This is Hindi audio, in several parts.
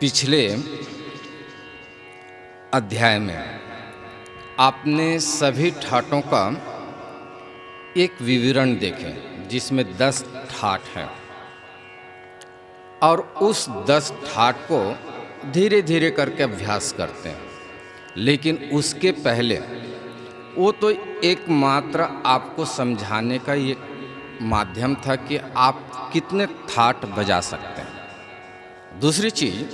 पिछले अध्याय में आपने सभी ठाटों का एक विवरण देखे जिसमें 10 ठाट हैं और उस 10 ठाट को धीरे धीरे करके अभ्यास करते हैं। लेकिन उसके पहले वो तो एकमात्र आपको समझाने का ये माध्यम था कि आप कितने ठाट बजा सकते हैं। दूसरी चीज़,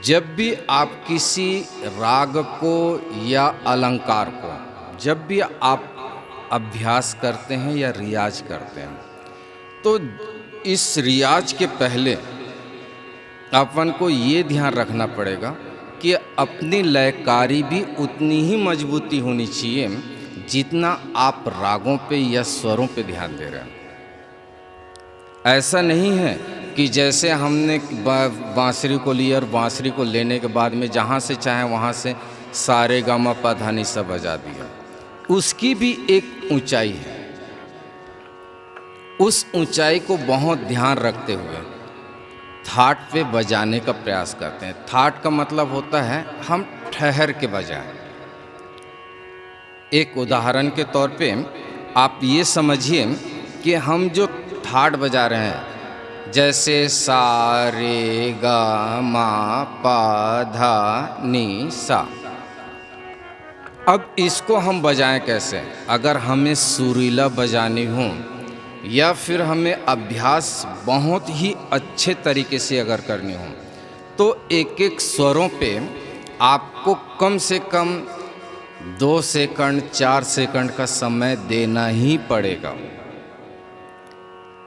जब भी आप किसी राग को या अलंकार को जब भी आप अभ्यास करते हैं या रियाज करते हैं, तो इस रियाज के पहले अपन को ये ध्यान रखना पड़ेगा कि अपनी लयकारी भी उतनी ही मजबूती होनी चाहिए जितना आप रागों पे या स्वरों पे ध्यान दे रहे हैं। ऐसा नहीं है कि जैसे हमने बांसुरी को लिया और बांसुरी को लेने के बाद में जहाँ से चाहे वहाँ से सारे गा मा पा धा नि सा बजा दिया। उसकी भी एक ऊंचाई है। उस ऊंचाई को बहुत ध्यान रखते हुए थाट पे बजाने का प्रयास करते हैं। थाट का मतलब होता है हम ठहर के बजाएं। एक उदाहरण के तौर पे आप ये समझिए कि हम जो थाट बजा रहे हैं, जैसे सा रे गा मा पा धा नि सा, अब इसको हम बजाएं कैसे? अगर हमें सुरीला बजानी हो या फिर हमें अभ्यास बहुत ही अच्छे तरीके से अगर करनी हो, तो एक एक स्वरों पे आपको कम से कम 2 सेकंड 4 सेकंड का समय देना ही पड़ेगा।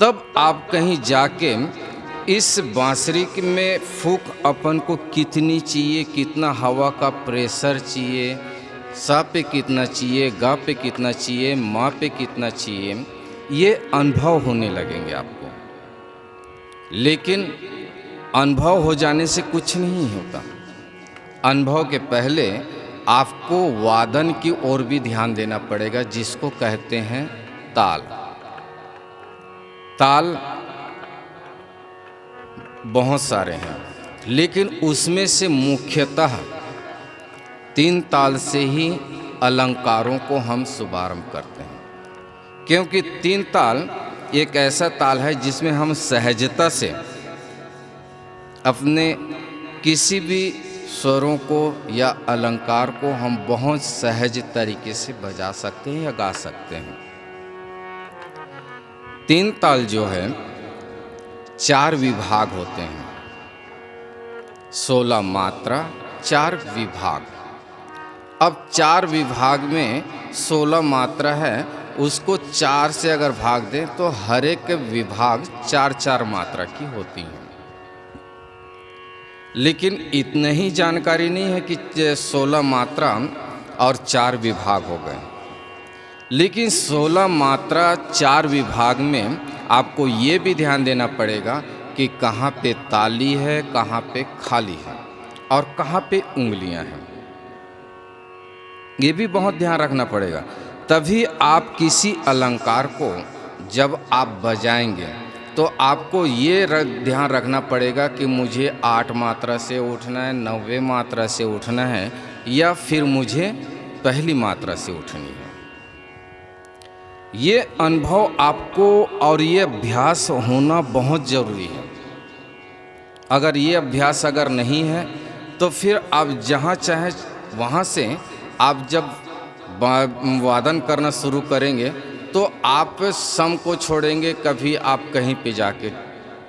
तब आप कहीं जाके इस बांसुरी में फूंक अपन को कितनी चाहिए, कितना हवा का प्रेशर चाहिए, सा पे कितना चाहिए, गा पे कितना चाहिए, मा पे कितना चाहिए, ये अनुभव होने लगेंगे आपको। लेकिन अनुभव हो जाने से कुछ नहीं होता। अनुभव के पहले आपको वादन की ओर भी ध्यान देना पड़ेगा, जिसको कहते हैं ताल। ताल बहुत सारे हैं, लेकिन उसमें से मुख्यतः 3 ताल से ही अलंकारों को हम शुभारंभ करते हैं। क्योंकि 3 ताल एक ऐसा ताल है जिसमें हम सहजता से अपने किसी भी स्वरों को या अलंकार को हम बहुत सहज तरीके से बजा सकते हैं या गा सकते हैं। 3 ताल जो है 4 विभाग होते हैं। 16 मात्रा 4 विभाग। अब 4 विभाग में 16 मात्रा है, उसको 4 से अगर भाग दें तो हर एक विभाग 4-4 मात्रा की होती हैं। लेकिन इतनी ही जानकारी नहीं है कि 16 मात्रा और 4 विभाग हो गए। लेकिन 16 मात्रा 4 विभाग में आपको ये भी ध्यान देना पड़ेगा कि कहाँ पे ताली है, कहाँ पे खाली है और कहाँ पे उंगलियां हैं। ये भी बहुत ध्यान रखना पड़ेगा। तभी आप किसी अलंकार को जब आप बजाएंगे तो आपको ये ध्यान रखना पड़ेगा कि मुझे 8 मात्रा से उठना है, 9वें मात्रा से उठना है, या फिर मुझे पहली मात्रा से उठनी है। ये अनुभव आपको और ये अभ्यास होना बहुत ज़रूरी है। अगर ये अभ्यास अगर नहीं है तो फिर आप जहाँ चाहे वहाँ से आप जब वादन करना शुरू करेंगे तो आप सम को छोड़ेंगे, कभी आप कहीं पे जाके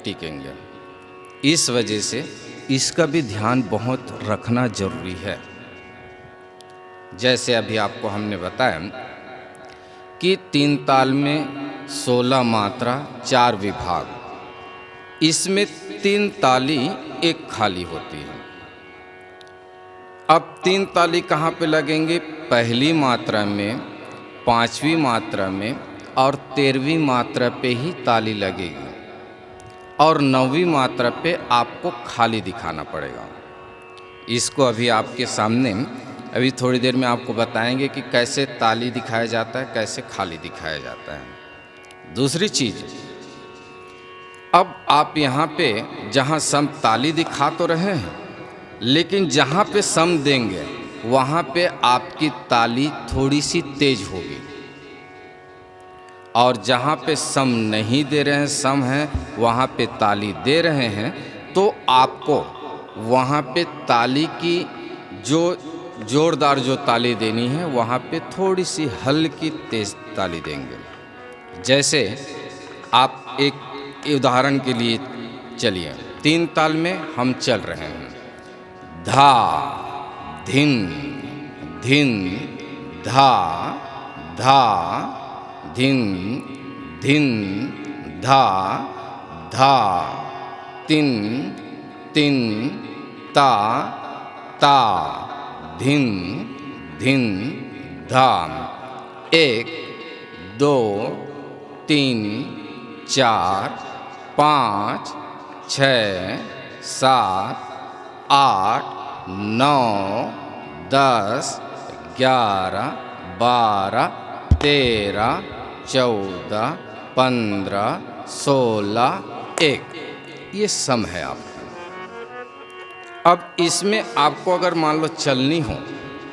टिकेंगे। इस वजह से इसका भी ध्यान बहुत रखना जरूरी है। जैसे अभी आपको हमने बताया कि 3 ताल में 16 मात्रा 4 विभाग, इसमें 3 ताली 1 खाली होती है। अब 3 ताली कहाँ पे लगेंगे? पहली मात्रा में, 5वीं मात्रा में और 13वीं मात्रा पे ही ताली लगेगी और 9वीं मात्रा पे आपको खाली दिखाना पड़ेगा। इसको अभी आपके सामने अभी थोड़ी देर में आपको बताएंगे कि कैसे ताली दिखाया जाता है, कैसे खाली दिखाया जाता है। दूसरी चीज़, अब आप यहाँ पे जहाँ सम ताली दिखा तो रहे हैं, लेकिन जहाँ पे सम देंगे वहाँ पे आपकी ताली थोड़ी सी तेज होगी, और जहाँ पे सम नहीं दे रहे हैं, सम है, वहाँ पे ताली दे रहे हैं, तो आपको वहाँ पे ताली की जो जोरदार जो ताली देनी है वहाँ पे थोड़ी सी हल्की तेज ताली देंगे। जैसे आप एक उदाहरण के लिए चलिए, 3 ताल में हम चल रहे हैं, धा धिन धिन धा धा धिन धिन धा धा तिन तिन ता ता धिन धिन धा। 1 2 3 4 5 6 7 8 9 10 11 12 13 14 15 16 1, ये सम है आपका। अब इसमें आपको अगर मान लो चलनी हो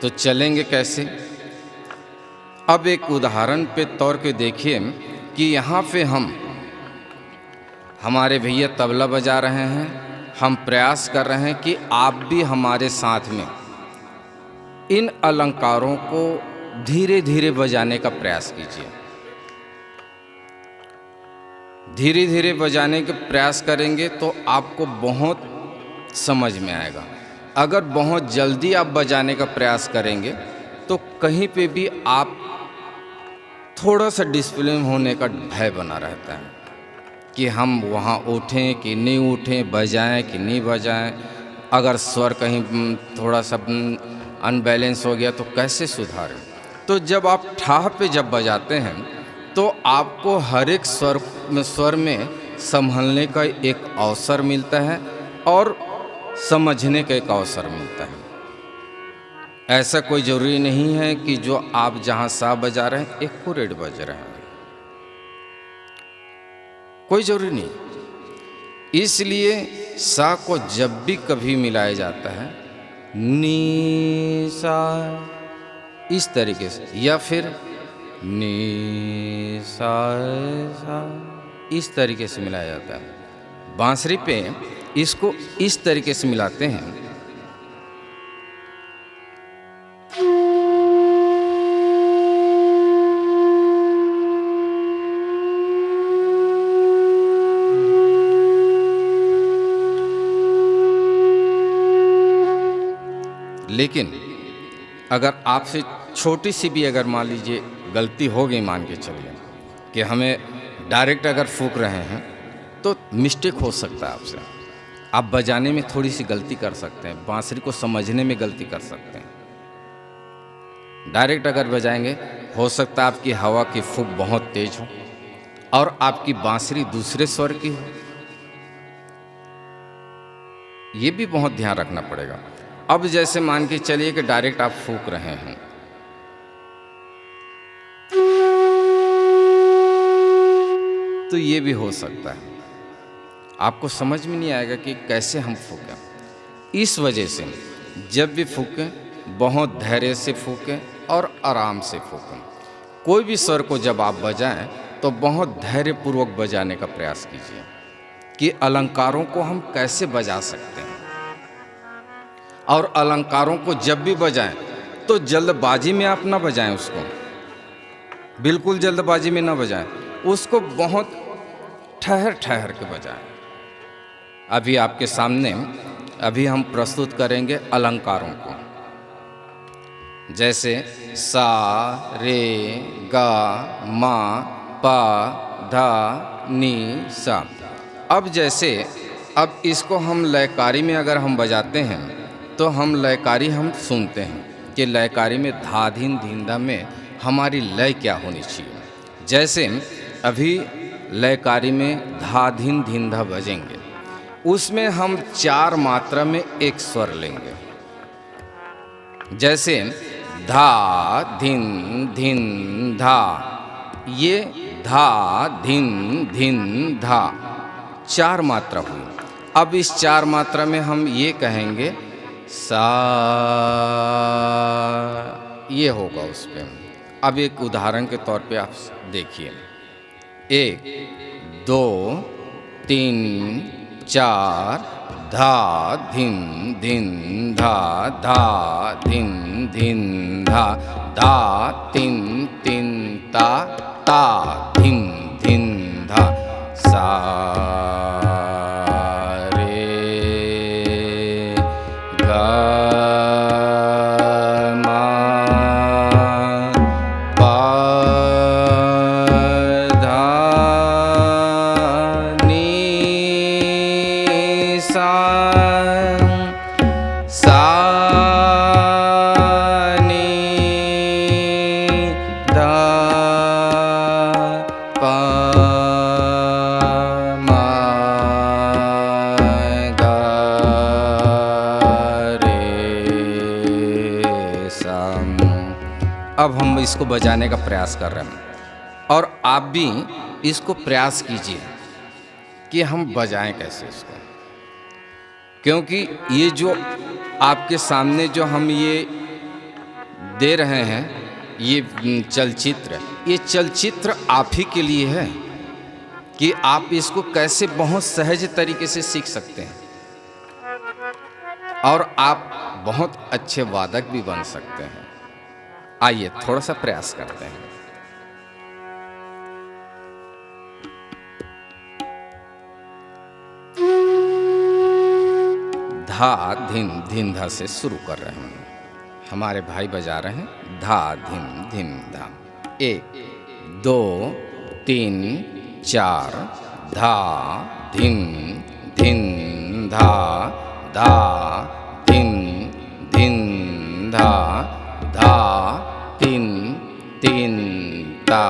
तो चलेंगे कैसे? अब एक उदाहरण पे तौर पे देखिए कि यहाँ पे हमारे भैया तबला बजा रहे हैं, हम प्रयास कर रहे हैं कि आप भी हमारे साथ में इन अलंकारों को धीरे धीरे बजाने का प्रयास कीजिए। धीरे धीरे बजाने का प्रयास करेंगे तो आपको बहुत समझ में आएगा। अगर बहुत जल्दी आप बजाने का प्रयास करेंगे तो कहीं पे भी आप थोड़ा सा डिसिप्लिन होने का भय बना रहता है कि हम वहाँ उठें कि नहीं उठें, बजाएं कि नहीं बजाएं। अगर स्वर कहीं थोड़ा सा अनबैलेंस हो गया तो कैसे सुधारें? तो जब आप ठाह पे जब बजाते हैं तो आपको हर एक स्वर में संभलने का एक अवसर मिलता है और समझने का एक अवसर मिलता है। ऐसा कोई ज़रूरी नहीं है कि जो आप जहाँ सा बजा रहे हैं एक्यूरेट बज रहे हैं, कोई ज़रूरी नहीं। इसलिए सा को जब भी कभी मिलाया जाता है नी सा इस तरीके से, या फिर नी सा सा इस तरीके से मिलाया जाता है। बांसुरी पे इसको इस तरीके से मिलाते हैं। लेकिन अगर आपसे छोटी सी भी अगर मान लीजिए गलती हो गई, मान के चलिए कि हमें डायरेक्ट अगर फूंक रहे हैं तो मिस्टेक हो सकता है आपसे। आप बजाने में थोड़ी सी गलती कर सकते हैं, बांसुरी को समझने में गलती कर सकते हैं। डायरेक्ट अगर बजाएंगे हो सकता है आपकी हवा की फूंक बहुत तेज हो और आपकी बांसुरी दूसरे स्वर की हो। ये भी बहुत ध्यान रखना पड़ेगा। अब जैसे मान के चलिए कि डायरेक्ट आप फूंक रहे हैं, तो ये भी हो सकता है आपको समझ में नहीं आएगा कि कैसे हम फूकें। इस वजह से जब भी फूकें बहुत धैर्य से फूकें और आराम से फूकें। कोई भी स्वर को जब आप बजाएं तो बहुत धैर्यपूर्वक बजाने का प्रयास कीजिए कि अलंकारों को हम कैसे बजा सकते हैं। और अलंकारों को जब भी बजाएं तो जल्दबाजी में आप ना बजाएं, उसको बिल्कुल जल्दबाजी में ना बजाएं, उसको बहुत ठहर ठहर के बजाएं। अभी आपके सामने अभी हम प्रस्तुत करेंगे अलंकारों को, जैसे सा रे गा मा पा धा नी सा। अब इसको हम लयकारी में अगर हम बजाते हैं तो हम लयकारी हम सुनते हैं कि लयकारी में धा धीन धींधा में हमारी लय क्या होनी चाहिए। जैसे अभी लयकारी में धा धीन धींधा बजेंगे, उसमें हम 4 मात्रा में एक स्वर लेंगे। जैसे धा धिन धिन धा, ये धा धिन धिन धा चार मात्रा हुई। अब इस चार मात्रा में हम ये कहेंगे सा, ये होगा उस पे। अब एक उदाहरण के तौर पे आप देखिए, 1 2 3 4 धा धिन धिन धा धा धिन धिन धा धा तिन तिन ता ता धिन धिन धा सा रे गा मा पा धा नी सा सा नी धा पा मा गा रे सा। अब हम इसको बजाने का प्रयास कर रहे हैं और आप भी इसको प्रयास कीजिए कि हम बजाएं कैसे इसको, क्योंकि ये जो आपके सामने जो हम ये दे रहे हैं ये चलचित्र आप ही के लिए है कि आप इसको कैसे बहुत सहज तरीके से सीख सकते हैं और आप बहुत अच्छे वादक भी बन सकते हैं। आइए थोड़ा सा प्रयास करते हैं। धा धिन धिन धा से शुरू कर रहे हैं, हमारे भाई बजा रहे हैं धा धिन धिन धा। 1 2 3 4 धा धिन धिन धा धा धिन धिन धा धा तिन तिन ता।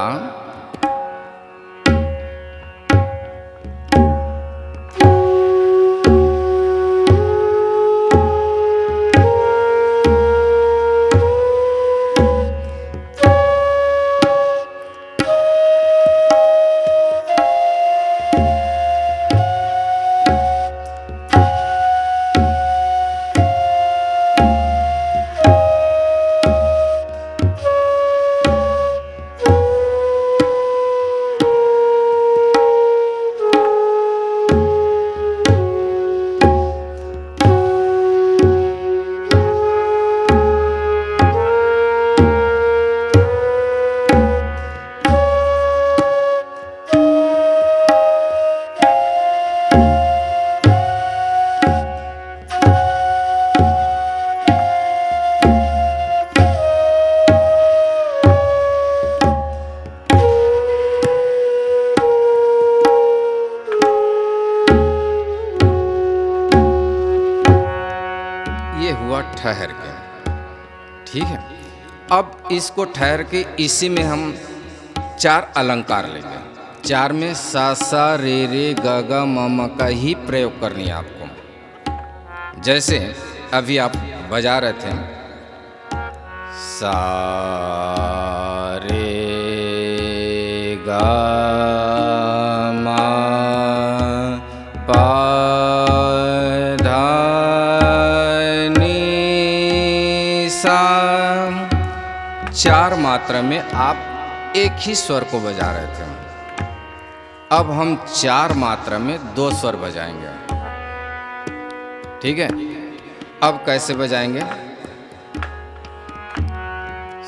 ये हुआ ठहर के, ठीक है। अब इसको ठहर के इसी में हम 4 अलंकार लेंगे। 4 में सा सा रे रे गा गा मा मा का ही प्रयोग करनी है आपको। जैसे अभी आप बजा रहे थे सा रे गा मा पा धा नी सा। 4 मात्रा में आप एक ही स्वर को बजा रहे थे। अब हम 4 मात्रा में 2 स्वर बजाएंगे, ठीक है। अब कैसे बजाएंगे?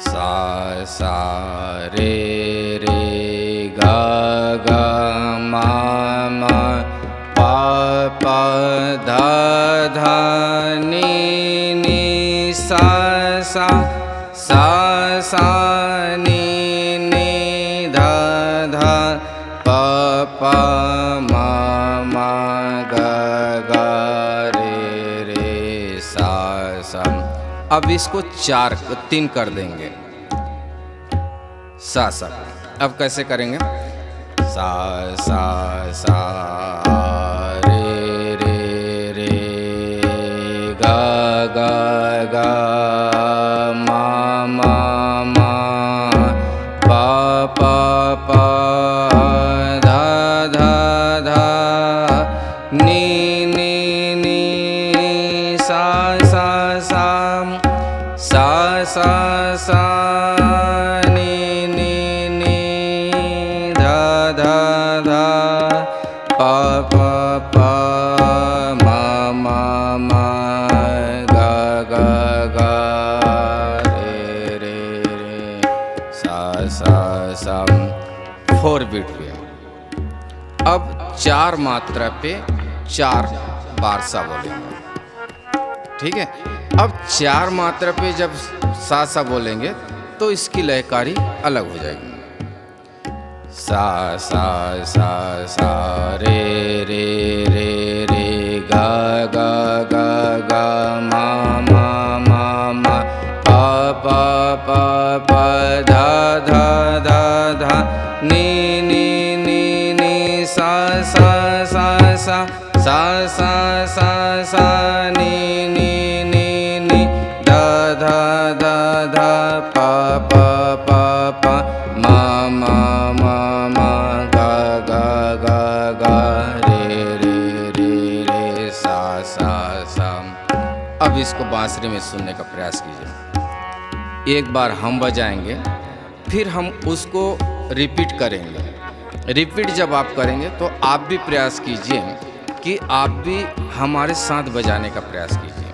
सा सा रे रे गा गा मा मा पा पा धा धा नी नी सा सा सा सा नी नी धा धा पा पा मा मा गा गा रे रे सा सा। अब इसको 3 कर देंगे सा सा। अब कैसे करेंगे? सा सा सा रे रे रे गा गा गा मा मा मा पा पा पा धा धा धा सा सा सा सा सा सा नी नी नी धा धा धा पा पा पा मा मा मा गा गा गा रे रे रे सा सा सा। 4 बीट पे। अब 4 मात्रा पे 4 बार सा बोलेंगे, ठीक है। अब 4 मात्रा पे जब सा बोलेंगे तो इसकी लयकारी अलग हो जाएगी। सा सा सा सा रे रे रे रे गा गा गा गा मा मा मा मा पा पा पा पा धा धा धा धा नी नी नी नी सा सा सा सा सा सा सा सा नी नी नी नी धा धा धा धा पा पा पा पा मा मा मा मा गा गा गा गा रे रे रे रे सा सा सा। अब इसको बांसुरी में सुनने का प्रयास कीजिए। एक बार हम बजाएंगे, फिर हम उसको रिपीट करेंगे। रिपीट जब आप करेंगे तो आप भी प्रयास कीजिए कि आप भी हमारे साथ बजाने का प्रयास कीजिए,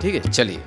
ठीक है। चलिए।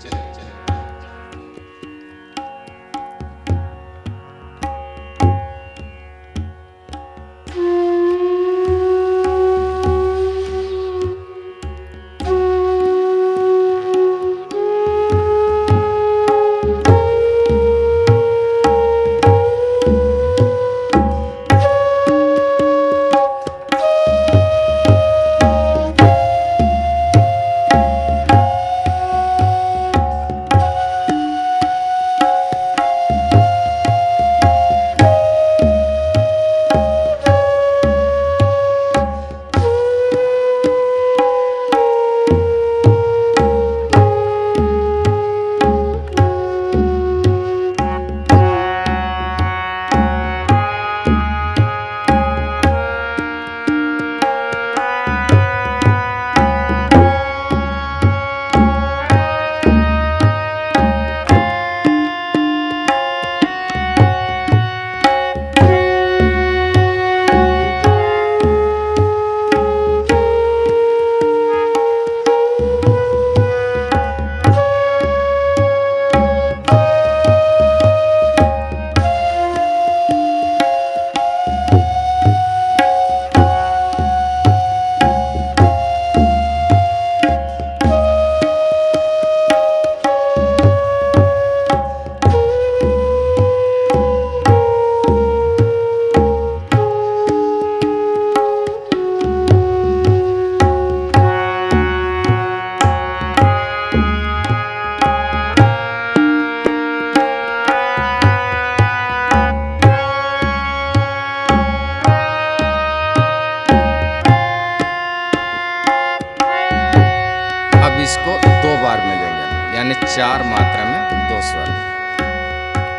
इसको 2 बार में लेंगे, यानी 4 मात्रा में 2 स्वर,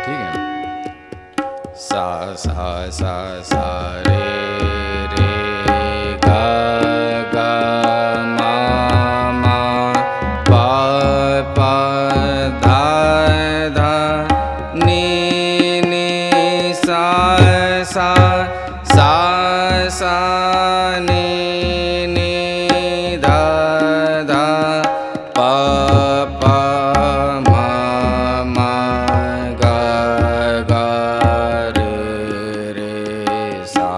ठीक है। सा सा सा सा रे रे गा गा मा मा पा पा धा धा नी नी सा सा सा सा नी नी धा धा पा पा मा मा गा गा रे रे सा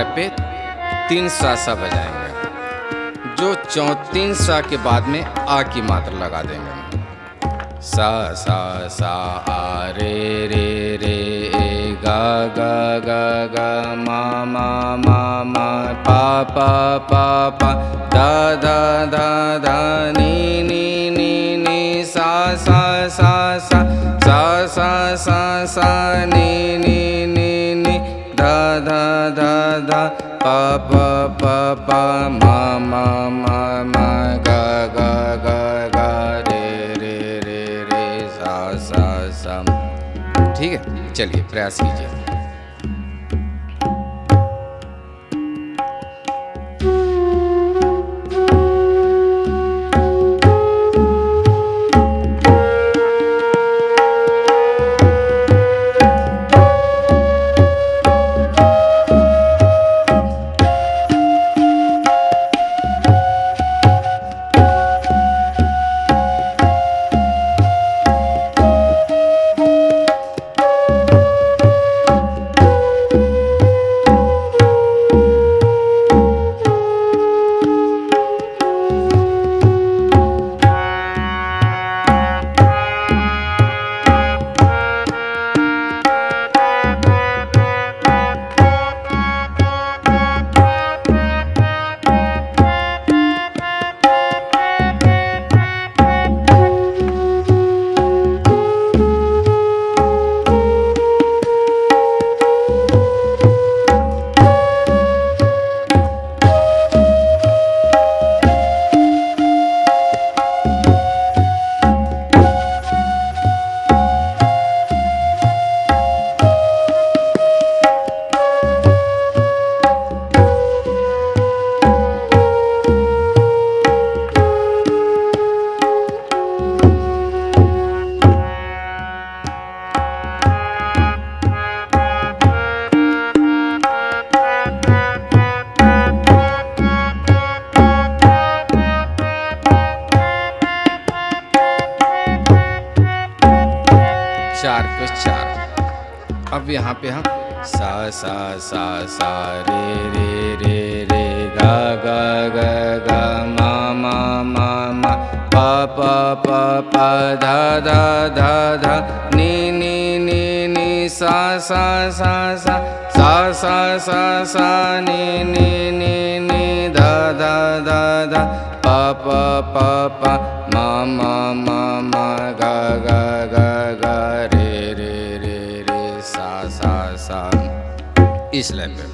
मात्रा पे 3 सा बजाएंगे, जो 3 सा के बाद में आ की मात्रा लगा देंगे। सा सा सा आ रे रे रे गा गा गा गा मा मा मा मा पा पा पा पा दा दा दा दा नी नी नी नी सा सा सा सा सा सा सा सा नी नी नी नी दा दा दा दा पा पा पा पा मा मा मा मा गा गा गा गा रे रे रे रे सा सा सा। ठीक है, चलिए प्रयास कीजिए। चार पे 4। अब यहाँ पे हम सा सा सा सा रे रे रे रे गा गा गा गा मा मा मा मा पा पा पा पा धा धा धा धा नी नी नी नी सा सा सा सा सा सा सा सा नी नी नी नी धा धा धा धा पा पा पा पा मा मा मा मा गा गा गा गा रे रे रे रे सा सा सा। इस लय पे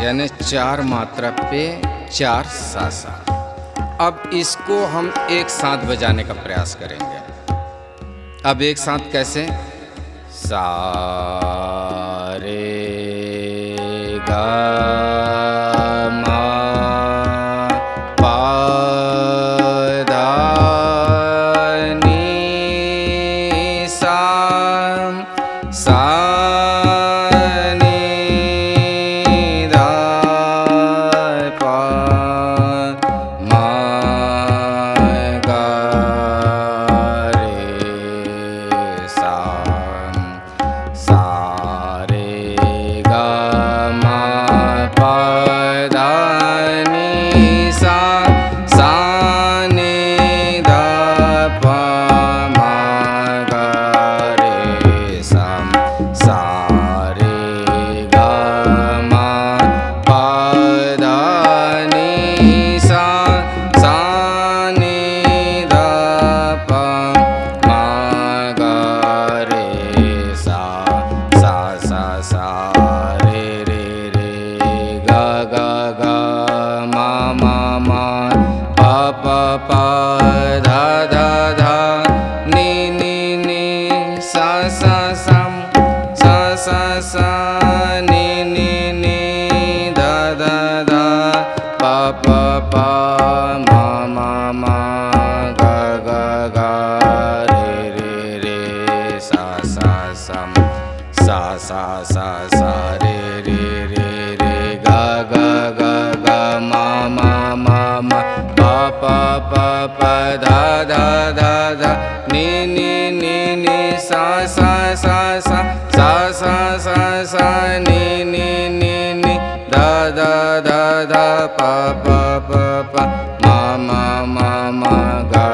यानी 4 मात्रा पे 4 सा सा। अब इसको हम एक साथ बजाने का प्रयास करेंगे। अब एक साथ कैसे? सा रे गा मा पा धा सा रे गा मा पा धा नी सा नी धा पा मा गा रे सा रे गा गा मा मा पा पा धा धा नी नी सा नी नी धा धा पा पा मा मा गा रे सा रे गा मा पा पा धा धा नी नी सा नी नी धा धा पा पा मा गा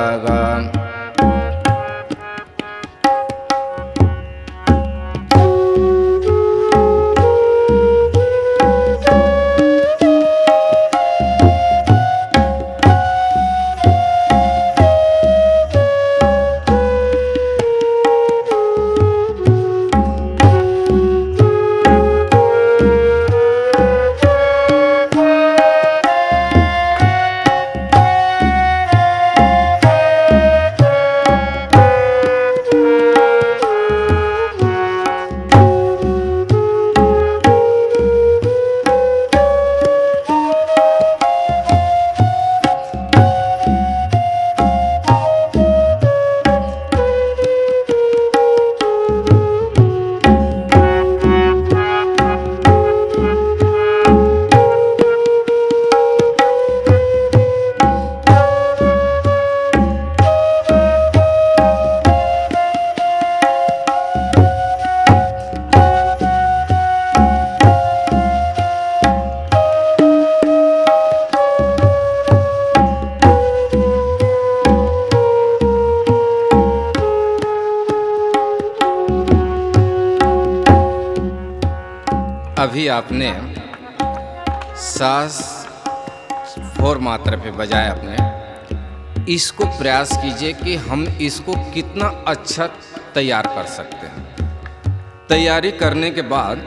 अभी आपने सास 4 मात्रा पे बजाया आपने। इसको प्रयास कीजिए कि हम इसको कितना अच्छा तैयार कर सकते हैं। तैयारी करने के बाद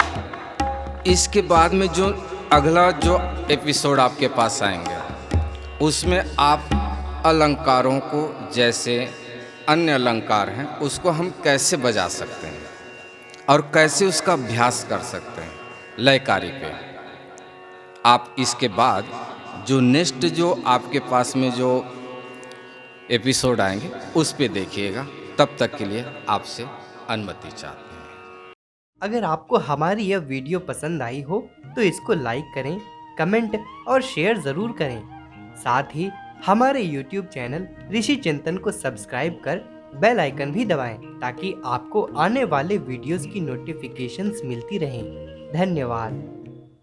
इसके बाद में जो अगला जो एपिसोड आपके पास आएंगे उसमें आप अलंकारों को, जैसे अन्य अलंकार हैं, उसको हम कैसे बजा सकते हैं और कैसे उसका अभ्यास कर सकते हैं लयकारी पे। आप इसके बाद जो नेक्स्ट जो आपके पास में जो एपिसोड आएंगे उस पे देखिएगा। तब तक के लिए आपसे अनुमति चाहते हैं। अगर आपको हमारी यह वीडियो पसंद आई हो तो इसको लाइक करें, कमेंट और शेयर ज़रूर करें। साथ ही हमारे YouTube चैनल ऋषि चिंतन को सब्सक्राइब कर बेल आइकन भी दबाएं ताकि आपको आने वाले वीडियोस की नोटिफिकेशंस मिलती रहें। धन्यवाद।